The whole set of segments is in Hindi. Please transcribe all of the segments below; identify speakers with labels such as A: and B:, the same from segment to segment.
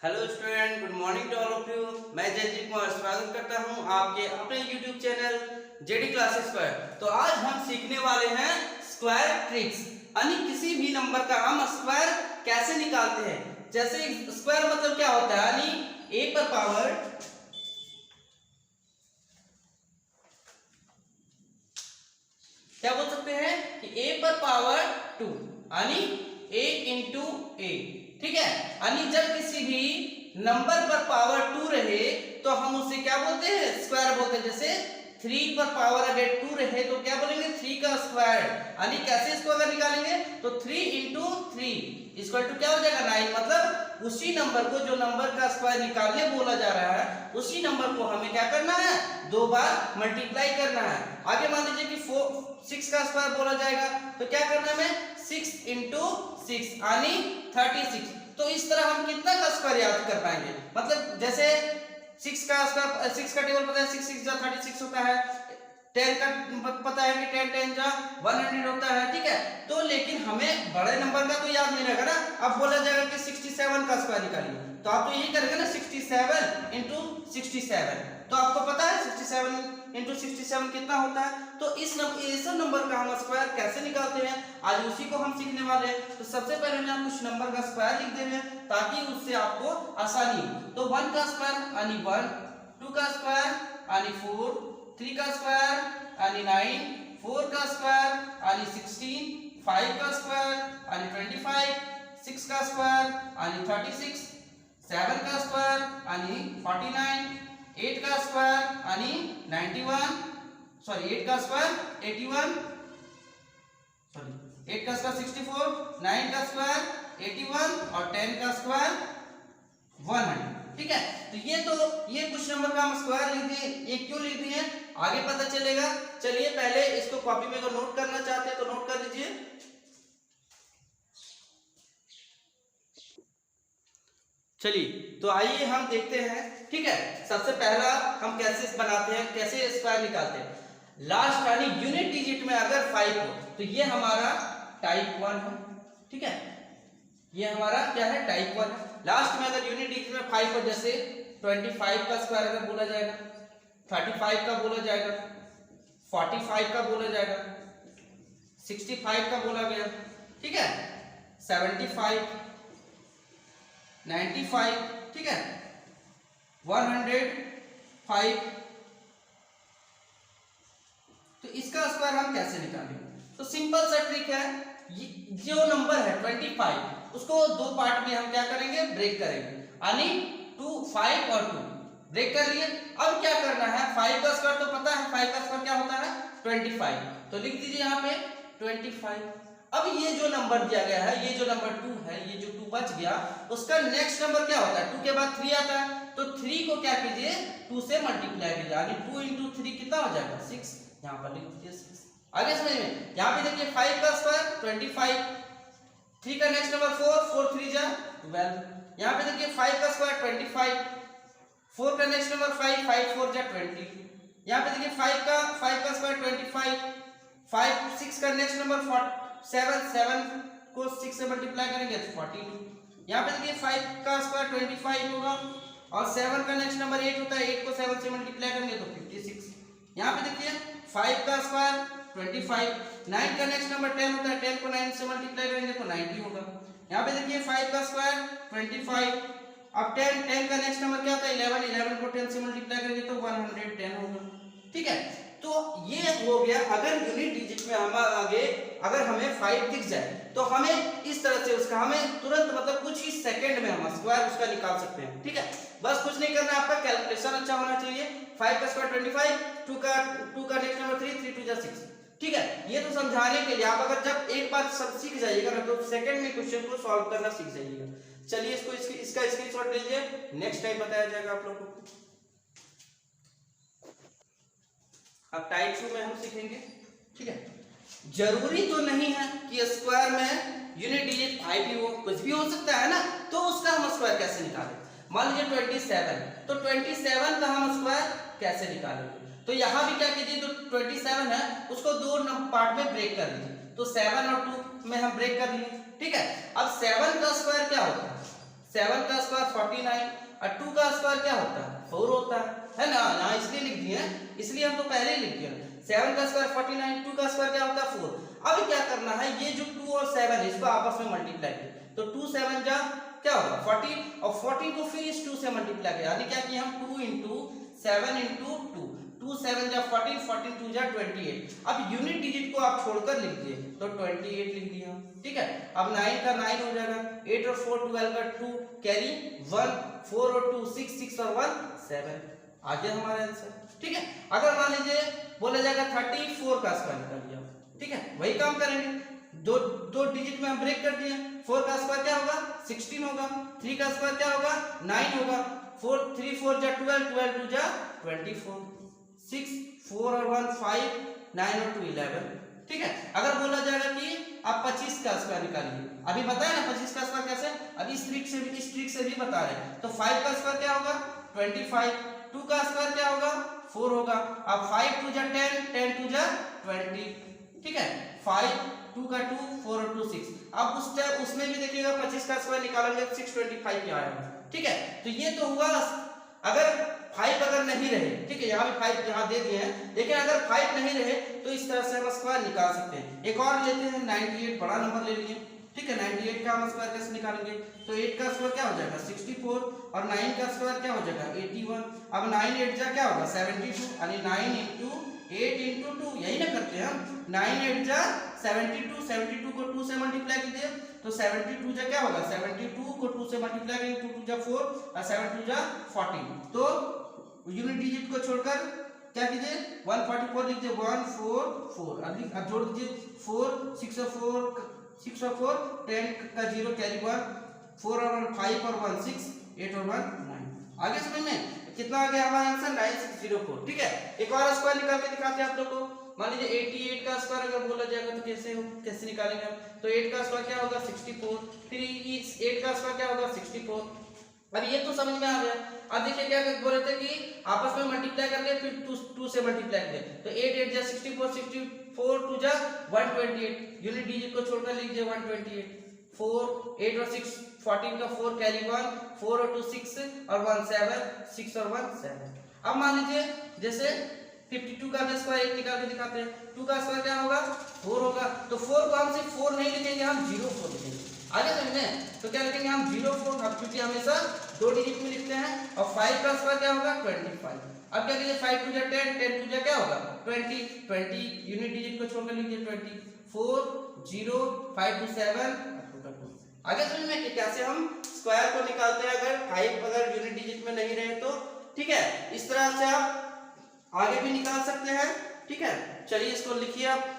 A: Hello student, good morning to all of you. मैं जयजीत कुमार स्वागत करता हूं आपके अपने यूट्यूब चैनल जेडी क्लासेस पर। तो आज हम सीखने वाले हैं स्क्वायर ट्रिक्स, यानी किसी भी नंबर का हम स्क्वायर कैसे निकालते हैं। जैसे स्क्वायर मतलब क्या होता है, यानी ए पर पावर क्या बोल सकते हैं कि ए पर पावर 2 यानी ए इंटू ए। ठीक है, यानी जब किसी भी नंबर पर पावर 2 रहे तो हम उसे क्या बोलते हैं, स्क्वायर बोलते हैं। जैसे 3 पर पावर अगर 2 रहे तो क्या बोलेंगे, 3 का स्क्वायर। यानी कैसे इसको अगर निकालेंगे तो 3 इंटू 3 इक्वल टू क्या हो जाएगा 9। मतलब उसी नंबर को, जो नंबर का स्क्वायर निकालने बोला जा रहा है, उसी नंबर को हमें क्या करना है, 2 बार मल्टीप्लाई करना है। आगे मान लीजिए कि 6 का स्क्वायर बोला जाएगा तो क्या करना है, हमें 6 इंटू 6 यानी 36। तो इस तरह हम कितना का स्क्वायर याद कर पाएंगे। मतलब जैसे 6 का स्क्वायर, 6 का टेबल पता है, 6 6 जा 36 होता है। 10 का पता है कि 10 10 जा 100 होता है। ठीक है, तो लेकिन हमें बड़े नंबर का तो याद नहीं रहेगा ना। अब बोला जाएगा कि 67 का स्क्वायर निकालिए तो आप तो यही करेंगे ना, 67 इंटू 67। तो आपको पता है 67 इंटू 67 कितना होता है। तो इस नंबर का हम स्क्वायर कैसे निकालते हैं, आज उसी को हम सीखने वाले हैं। तो सबसे पहले मैं कुछ नंबर का स्क्वायर लिख देंगे ताकि उससे आपको आसानी हो। तो 1 का स्क्वायर यानी 1, 2 का स्क्वायर यानी 4, 3 का स्क्वायर यानी 9, 4 का स्क्वायर यानी 16, 5 का स्क्वायर यानी 25, 6 का स्क्वायर यानी 36, 7 का स्क्वायर यानी 49, 8 का स्क्वायर यानी 91, सॉरी 8 का स्क्वायर 81, सॉरी 8 का स्क्वायर 64, 9 का स्क्वायर 81 और 10 का स्क्वायर 100। ठीक है, तो ये कुछ नंबर का हम स्क्वायर लिख दिए। ये क्यों लिख दिए आगे पता चलेगा। चलिए पहले इसको कॉपी में अगर नोट करना चाहते हैं तो नोट कर लीजिए। चलिए तो आइए हम देखते हैं। ठीक है, सबसे पहला हम कैसे बनाते हैं, कैसे स्क्वायर निकालते हैं। लास्ट यानी यूनिट डिजिट में अगर 5 हो तो ये हमारा टाइप 1 है। ठीक है, ये हमारा क्या है, टाइप 1 है। लास्ट में अगर यूनिट डिजिट में 5 हो, जैसे 25 का स्क्वायर अगर बोला जाएगा, 35 का बोला जाएगा, 45 का बोला जाएगा, 65 का बोला गया। ठीक है, 75, 95, ठीक है, 105। तो इसका स्क्वायर हम कैसे निकालेंगे, तो सिंपल सा ट्रिक है। जो नंबर है 25 उसको 2 पार्ट में हम क्या करेंगे, ब्रेक करेंगे। यानी 2, 5 और 2 ब्रेक कर लिए। अब क्या करना है, 5 का स्क्वायर तो पता है, 5 का स्क्वायर क्या होता है 25। तो लिख दीजिए यहाँ पे 25। अब ये जो नंबर दिया गया है, ये जो नंबर 2 है, ये जो 2 बच गया, उसका नेक्स्ट नंबर क्या होता है, 2 के बाद 3 आता है। तो 3 को क्या कीजिए, 2 से मल्टीप्लाई कीजिए। यानी 2 इंटू 3 कितना हो जाएगा 6। यहाँ पर लिख दीजिए 6। आगे समझ में, यहाँ पे देखिए 5 का स्क्वायर 25, 3 का नेक्स्ट नंबर 4, 4 3 जा 12। यहाँ पे देखिए 5 का स्क्वायर 25, 4 का नेक्स्ट नंबर 5, 5 4 जा 20। यहाँ पे देखिए 5 का स्क्वायर 25, 5 6 का नेक्स्ट नंबर 7, 7 को 6 से मल्टीप्लाई करेंगे तो 42। यहाँ पे देखिए 5 का स्क्वायर 25 होगा और 7 का नेक्स्ट नंबर 8 होता है, 8 को 7 से मल्टीप्लाई करेंगे तो 56। यहाँ पे देखिए 5 का स्क्वायर 25, 9 का नेक्स्ट नंबर 10 होता है, 10 को 9 से मल्टीप्लाई करेंगे तो 90 होगा। यहाँ पे देखिए 5 का स्क्वायर 25, अब 10 का नेक्स्ट नंबर क्या होता है 11, 11 को 10 से मल्टीप्लाई करेंगे तो 110 होगा। ठीक है, तो ये हो गया। अगर यूनिट डिजिट में हम आगे अगर हमें 5 दिख जाए तो हमें इस तरह से उसका हमें तुरंत मतलब कुछ ही सेकंड में हम स्क्वायर उसका निकाल सकते हैं। ठीक है, बस कुछ नहीं करना, आपका कैलकुलेशन अच्छा होना चाहिए। 5 का स्क्वायर 25, 2 का नेक्स्ट नंबर 3, 3 2 जा 6। ठीक है, ये तो समझाने के लिए। आप अगर जब एक बार सब सीख जाइएगा ना तो सेकंड में क्वेश्चन को सॉल्व करना सीख जाइएगा। चलिए इसका स्क्रीनशॉट लीजिए, नेक्स्ट टाइम बताया जाएगा आप लोगों को। अब टाइप 2 में हम सीखेंगे। ठीक है, जरूरी तो नहीं है कि स्क्वायर में यूनिट डिजिट 5 ही हो, कुछ भी हो सकता है ना। तो उसका हम स्क्वायर कैसे निकालें। मान लीजिए 27, तो 27 का हम स्क्वायर कैसे निकालेंगे। तो यहां भी क्या कीजिए, तो 27 है उसको 2 पार्ट में ब्रेक कर लीजिए। तो 7 और 2 में हम ब्रेक कर लिए। ठीक है, अब 7 का स्क्वायर क्या होता है, 7 का स्क्वायर 49 और 2 का स्क्वायर क्या होता है 4 होता है ना। यहाँ इसलिए लिख दिए हैं, इसलिए हम तो पहले ही लिख दिए 7 का स्क्वायर 49, 2 का स्क्वायर क्या होता है 4। अब क्या करना है, ये जो 2 और 7 है इसको आपस में मल्टीप्लाई किया तो 2 7 जा क्या होगा 40 और 40 को फिर इस 2 से मल्टीप्लाई किया, यानी क्या किया हम 2 इंटू 7 इंटू 2, 2 7 जा 14, 14 2 जा 28। अब यूनिट डिजिट को आप छोड़कर लिख दिए तो 28 लिख दिया, ठीक है। अब 9 का 9 हो जाएगा, 8 और 4 12 का 2 कैरी 1, 4 और 2 6, 6 और 1 7, आ गया हमारा आंसर, ठीक है। अगर मान लीजिए बोला जाएगा 34 का स्क्वायर निकालिए, ठीक है, वही काम करेंगे, दो दो डिजिट में हम ब्रेक कर दिए। 4 का स्क्वायर क्या होगा 16 होगा, 3 का स्क्वायर क्या होगा 9 होगा, 4 3 4 जा 12, 12 2 जा 24, 6 4 और 1 5, 9 और 2 11, ठीक है। अगर बोला जाएगा कि आप 25 का स्क्वायर निकालिए, अभी बताया ना 25 का स्क्वायर कैसे, अब इस ट्रिक से भी बता रहे हैं। तो 5 का स्क्वायर क्या होगा 25, 2 का स्क्वायर क्या होगा 4 होगा, अब 5 2 जा 10, 10 2 जा 20, ठीक है। 5 2 का 2, 4 और 2 6। अब उसमें भी देखिएगा 25 का स्क्वायर निकालेंगे 625 ही आएगा, ठीक है। तो ये तो हुआ अगर 5 अगर नहीं रहे, ठीक है, यहाँ भी 5 यहाँ दे दिए हैं, लेकिन अगर 5 नहीं रहे तो इस तरह से हम स्क्वायर निकाल सकते हैं। एक और लेते हैं 98, बड़ा नंबर ले लिए, ठीक है। 98 का हम स्क्वायर कैसे निकालेंगे, तो 8 का स्क्वायर क्या हो जाएगा 64 और 9 का स्क्वायर क्या हो जाएगा 81। अब 9 8 जा क्या होगा 72, यानी 9 इंटू 8 इंटू 2, यही ना करते हैं हम, 9 8 जा 72, 72 को 2 से मल्टीप्लाई कीजिए तो 72 जा क्या होगा 72 को 2 से मल्टीप्लाई करेंगे 2 2 जा 4 और 7 2 जा 40। तो यूनिट डिजिट को छोड़कर क्या कीजिए 144 लिख दीजिए, 144, अब जोड़ दीजिए 4 6 और 4 10 का 0 कैरी 1, 4 और 1 5 और 1 6, 8 और 1 9। आगे समझ में कितना आ गया हमारा आंसर 9604, ठीक है। एक और स्क्वायर निकाल के दिखाते हैं आप लोग को। मान लीजिए 88 का स्क्वायर अगर बोला जाएगा तो कैसे निकालेंगे हम, तो 8 का स्क्वायर क्या होगा 64, फिर इस 8 का स्क्वायर क्या होगा 64। अब ये तो समझ में आ गया। अब देखिए क्या बोल रहे थे कि आपस में मल्टीप्लाई करके फिर 2 से मल्टीप्लाई करें, तो 8 8 जा 64, 64 2 जा 128, यूनिट डिजिट को छोड़कर लिख दीजिए 128। 4 8 और 6 14 का 4 कैरी 1, 4 और 2 6 और 1 7, 6 और 1 7। अब मान लीजिए जैसे 52 का भी स्क्वायर 1 निकाल के दिखाते हैं, 2 का स्क्वायर क्या होगा 4 होगा, तो 4 को हम सिर्फ 4 नहीं लिखेंगे, हम 04 लिखेंगे। आगे समझने तो क्या लिखेंगे हम 04, अब क्योंकि हमेशा 2 डिजिट में लिखते हैं। और 5 का स्क्वायर क्या होगा 25। अब क्या कीजिए 5 2 जा 10, 10 2 जा क्या होगा 20, 20 यूनिट डिजिट को छोड़कर लिखिए 20, 4 0 5 2 7। आगे समझ में कि कैसे हम स्क्वायर को निकालते हैं अगर 5 अगर यूनिट डिजिट में नहीं रहे तो, ठीक है। इस तरह से आप आगे भी निकाल सकते हैं, ठीक है। चलिए इसको लिखिए आप।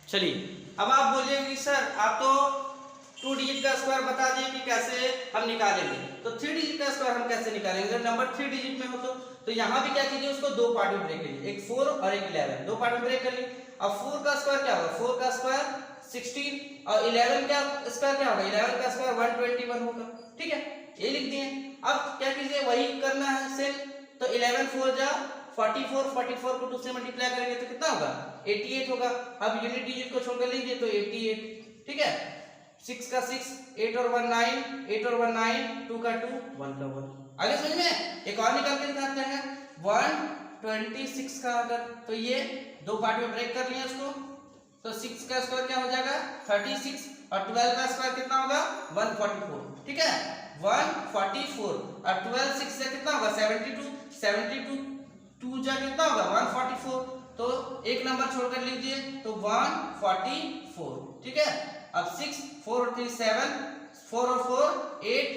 A: चलिए अब आप बोलिए कि सर आप तो 2 डिजिट का स्क्वायर बता दिए कि कैसे हम निकालेंगे, तो 3 डिजिट का स्क्वायर हम कैसे निकालेंगे अगर नंबर 3 डिजिट में हो तो यहाँ भी क्या कीजिए उसको 2 पार्ट में ब्रेक करिए, एक 4 और एक 11, 2 पार्ट में ब्रेक कर लिए। अब 4 का स्क्वायर क्या होगा 4 का स्क्वायर 16 और 11 का स्क्वायर क्या होगा 11 का स्क्वायर 121 होगा, ठीक है, ये लिख दिए। अब क्या कीजिए वही करना है सेम, तो 11 4 जा 44, 44 को 2 से मल्टीप्लाई करेंगे तो कितना होगा 88 होगा। अब यूनिट डिजिट को छोड़कर लीजिए तो 88, ठीक है। 6 का 6, 8 और 1 9, 8 और 1 9, 2 का 2, 1 का 1। आगे समझ में एक और निकाल के दिखाते हैं 126 का अगर, तो ये 2 पार्ट में ब्रेक कर लिया इसको, तो 6 का स्क्वायर क्या हो जाएगा 36 और 12 का स्क्वायर कितना होगा 144, ठीक है। 144 और 12 6 से कितना होगा 72, 72 2 जा कितना होगा 144, तो एक नंबर छोड़कर लीजिए तो 144, ठीक है। अब 6 4 और 3 7, 4 और 4 8,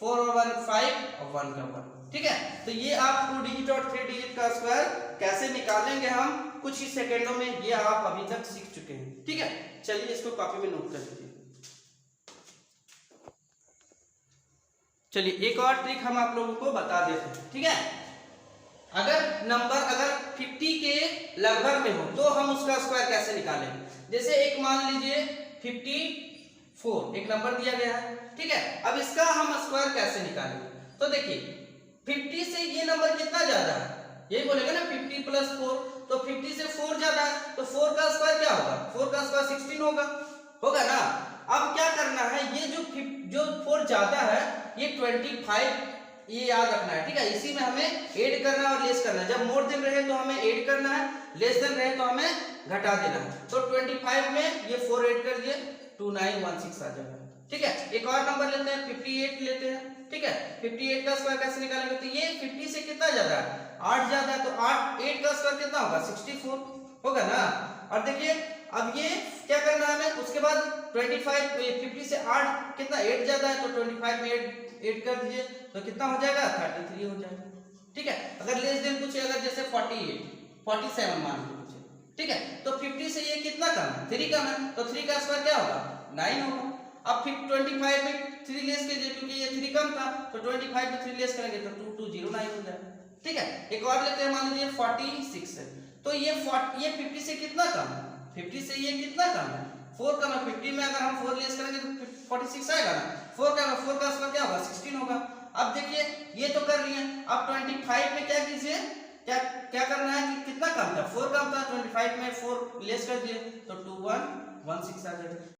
A: 4 और 1 5 और 1 का 1। ठीक है, तो ये आप 2 डिजिट और 3 डिजिट का स्क्वायर कैसे निकालेंगे हम कुछ ही सेकेंडों में, ये आप अभी तक सीख चुके हैं। ठीक है, चलिए इसको कॉपी में नोट कर लीजिए। चलिए एक और ट्रिक हम आप लोगों को बता देते हैं। ठीक है, अगर नंबर अगर 50 के लगभग में हो तो हम उसका स्क्वायर कैसे निकालेंगे। जैसे एक मान लीजिए 54 एक नंबर दिया गया है। ठीक है, अब इसका हम स्क्वायर कैसे निकालेंगे, तो देखिए 50 से ये नंबर कितना ज्यादा है, यही बोलेगा ना 50 प्लस 4, तो 50 से 4 ज्यादा है तो 4 का स्क्वायर क्या होगा, 4 का स्क्वायर 16 होगा ना। अब क्या करना है, ये जो 4 ज्यादा है ये 25 ये याद रखना है। ठीक है, इसी में हमें ऐड करना है और लेस करना है। जब मोर देन रहे तो हमें ऐड करना है, लेस देन रहे तो हमें घटा देना है। तो 25 में ये 4 ऐड कर दिए 2916 आ जाएगा। ठीक है, एक और नंबर लेते हैं 58 लेते हैं। ठीक है, 58 का स्क्वायर कैसे निकालेंगे, तो ये 50 से कितना ज्यादा है, 8 ज्यादा है, तो 8 का स्क्वायर कितना होगा 64 होगा ना। और देखिए अब ये क्या करना है हमें, उसके बाद 50 से 8 कितना 8 ज्यादा है, तो 25 में 8 कर दीजिए तो कितना हो जाएगा 33 हो जाएगा। ठीक है, अगर लेस देन पूछे, अगर जैसे 48 47 मान लीजिए पूछे, ठीक है, तो 50 से ये कितना कम है 3 कम है, तो 3 का स्क्वायर क्या होगा 9 होगा। अब फिर 25 में 3 लेस कीजिए क्योंकि ये 3 कम था, तो 25 में 3 लेस करेंगे तो 2209 हो जाएगा। ठीक है, एक और लेते हैं, मान लीजिए 46 है, तो ये 50 से कितना कम है, 50 से ये कितना कम है 4 कम है। 50 में अगर हम 4 लेस करेंगे तो 46 आएगा ना, 4 का स्क्वायर क्या होगा 16 होगा। अब देखिए ये तो कर लिए, अब 25 में क्या कीजिए, क्या करना है कि कितना कम था 4 कम था, 25 में 4 लेस कर दिए तो 2116 आ जाएगा।